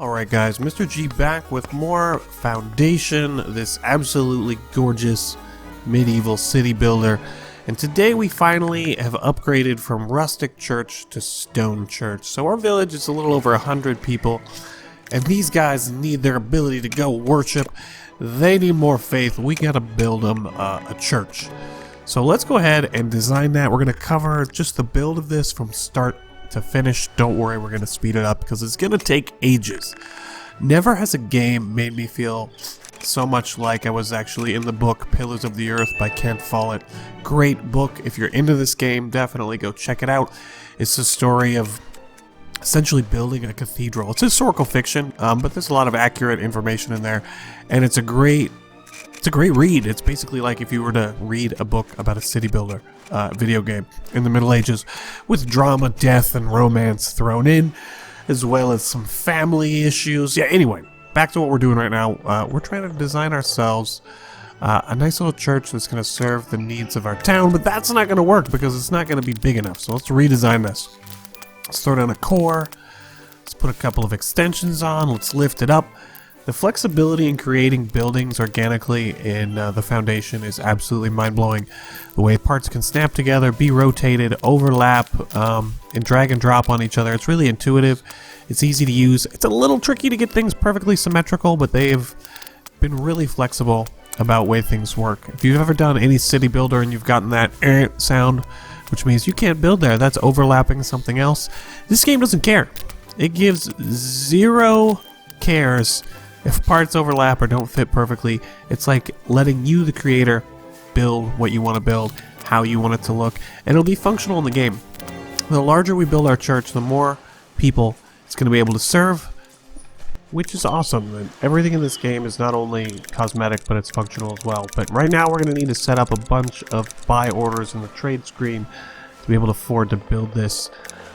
Alright guys, Mr. G back with more Foundation, this absolutely gorgeous medieval city builder. And today we finally have upgraded from rustic church to stone church. So our village is a little over 100 people, and these guys need their ability to go worship. They need more faith. We gotta build them a church. So let's go ahead and design that. We're gonna cover just the build of this from start to finish. Don't worry, we're gonna speed it up because it's gonna take ages. Never has a game made me feel so much like I was actually in the book Pillars of the Earth by Ken Follett. Great book. If you're into this game, definitely go check it out. It's the story of essentially building a cathedral. It's historical fiction, but there's a lot of accurate information in there, and it's a great read. It's basically like if you were to read a book about a city builder video game in the Middle Ages, with drama, death, and romance thrown in, as well as some family issues. Yeah, anyway, back to what we're doing right now. We're trying to design ourselves a nice little church that's going to serve the needs of our town, but that's not going to work because it's not going to be big enough. So let's redesign this. Let's throw down a core. Let's put a couple of extensions on. Let's lift it up. The flexibility in creating buildings organically in the Foundation is absolutely mind-blowing. The way parts can snap together, be rotated, overlap, and drag and drop on each other. It's really intuitive. It's easy to use. It's a little tricky to get things perfectly symmetrical, but they've been really flexible about the way things work. If you've ever done any city builder and you've gotten that sound, which means you can't build there, that's overlapping something else, this game doesn't care. It gives zero cares if parts overlap or don't fit perfectly. It's like letting you, the creator, build what you want to build, how you want it to look, and it'll be functional in the game. The larger we build our church, the more people it's going to be able to serve, which is awesome. And everything in this game is not only cosmetic, but it's functional as well. But right now we're going to need to set up a bunch of buy orders in the trade screen to be able to afford to build this.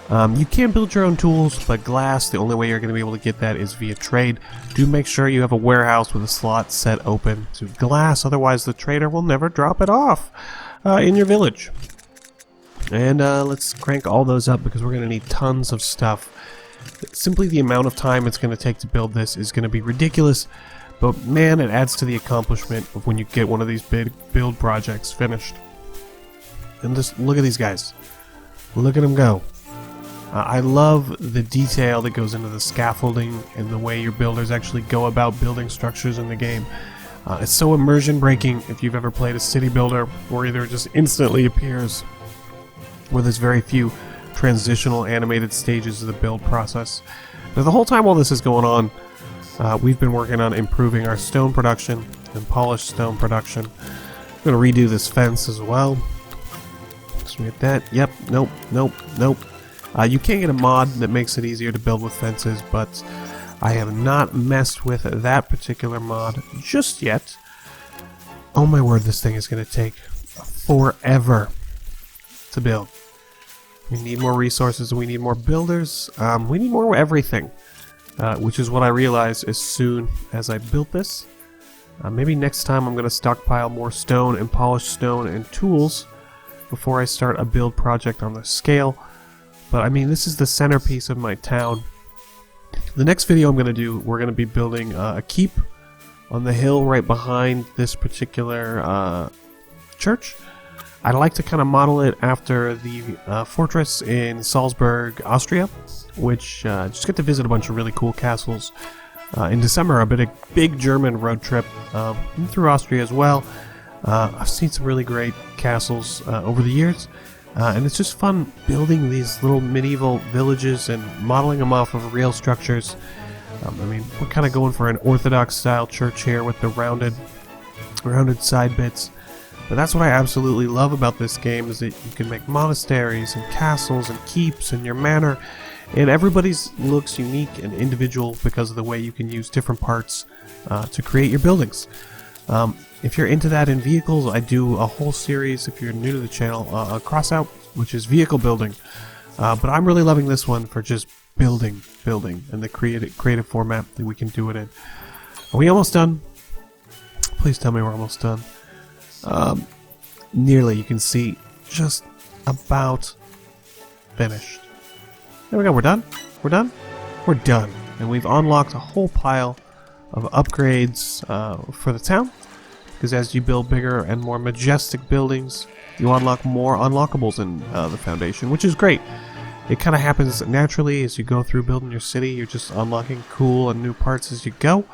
You can build your own tools, but glass, the only way you're going to be able to get that is via trade. Do make sure you have a warehouse with a slot set open to glass, otherwise the trader will never drop it off in your village. And let's crank all those up because we're going to need tons of stuff. Simply the amount of time it's going to take to build this is going to be ridiculous, but man, it adds to the accomplishment of when you get one of these big build projects finished. And just look at these guys. Look at them go. I love the detail that goes into the scaffolding and the way your builders actually go about building structures in the game. It's so immersion breaking if you've ever played a city builder where either it just instantly appears, where there's very few transitional animated stages of the build process. Now, the whole time while this is going on, we've been working on improving our stone production and polished stone production. I'm going to redo this fence as well. Just get that. Yep. Nope. Nope. Nope. You can get a mod that makes it easier to build with fences, but I have not messed with that particular mod just yet. Oh my word, this thing is going to take forever to build. We need more resources, we need more builders, we need more everything, which is what I realized as soon as I built this. Maybe next time I'm going to stockpile more stone and polished stone and tools before I start a build project on this scale. But I mean, this is the centerpiece of my town. The next video I'm going to do, we're going to be building a keep on the hill right behind this particular church. I'd like to kind of model it after the fortress in Salzburg, Austria, which just get to visit a bunch of really cool castles. In December, a big German road trip through Austria as well. I've seen some really great castles over the years. And it's just fun building these little medieval villages and modeling them off of real structures. I mean, we're kind of going for an Orthodox style church here with the rounded side bits. But that's what I absolutely love about this game, is that you can make monasteries and castles and keeps in your manor. And everybody's looks unique and individual because of the way you can use different parts to create your buildings. If you're into that in vehicles, I do a whole series, if you're new to the channel, Crossout, which is vehicle building. But I'm really loving this one for just building, and the creative format that we can do it in. Are we almost done? Please tell me we're almost done. Nearly, you can see, just about finished. There we go, we're done? We're done? We're done. And we've unlocked a whole pile of upgrades for the town, because as you build bigger and more majestic buildings, you unlock more unlockables in the Foundation, which is great. It kind of happens naturally as you go through building your city. You're just unlocking cool and new parts as you go.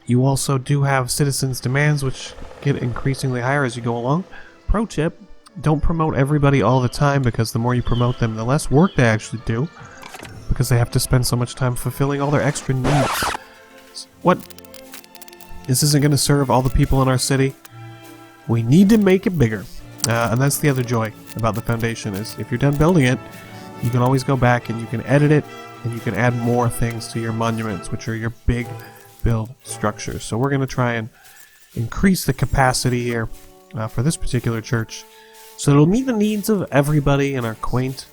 You also do have citizens' demands, which get increasingly higher as you go along. Pro tip, don't promote everybody all the time, because the more you promote them, the less work they actually do, because they have to spend so much time fulfilling all their extra needs. What? This isn't going to serve all the people in our city? We need to make it bigger. And that's the other joy about the Foundation, is if you're done building it, you can always go back and you can edit it, and you can add more things to your monuments, which are your big build structures. So we're going to try and increase the capacity here for this particular church, so it'll meet the needs of everybody in our quaint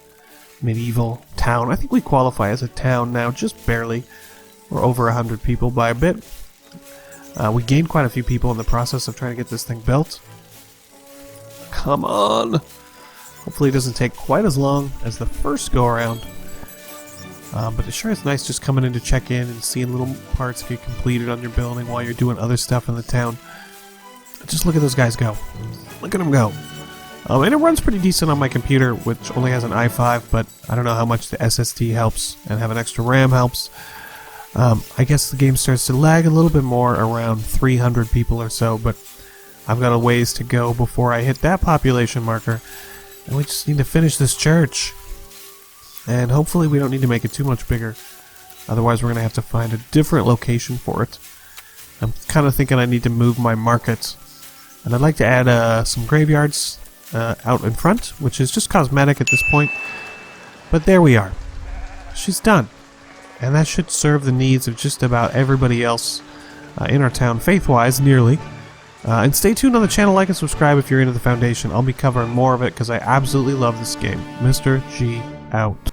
medieval town. I think we qualify as a town now, just barely. We're over 100 people by a bit. We gained quite a few people in the process of trying to get this thing built. Come on! Hopefully it doesn't take quite as long as the first go around. But it sure is nice just coming in to check in and seeing little parts get completed on your building while you're doing other stuff in the town. Just look at those guys go. Look at them go. And it runs pretty decent on my computer, which only has an i5, but I don't know how much the SSD helps, and having extra RAM helps. I guess the game starts to lag a little bit more around 300 people or so, but I've got a ways to go before I hit that population marker, and we just need to finish this church. And hopefully we don't need to make it too much bigger, otherwise we're going to have to find a different location for it. I'm kind of thinking I need to move my market, and I'd like to add some graveyards out in front, which is just cosmetic at this point, but there we are. She's done. And that should serve the needs of just about everybody else in our town, faith-wise, nearly. And stay tuned on the channel, like and subscribe if you're into the Foundation. I'll be covering more of it because I absolutely love this game. Mr. G out.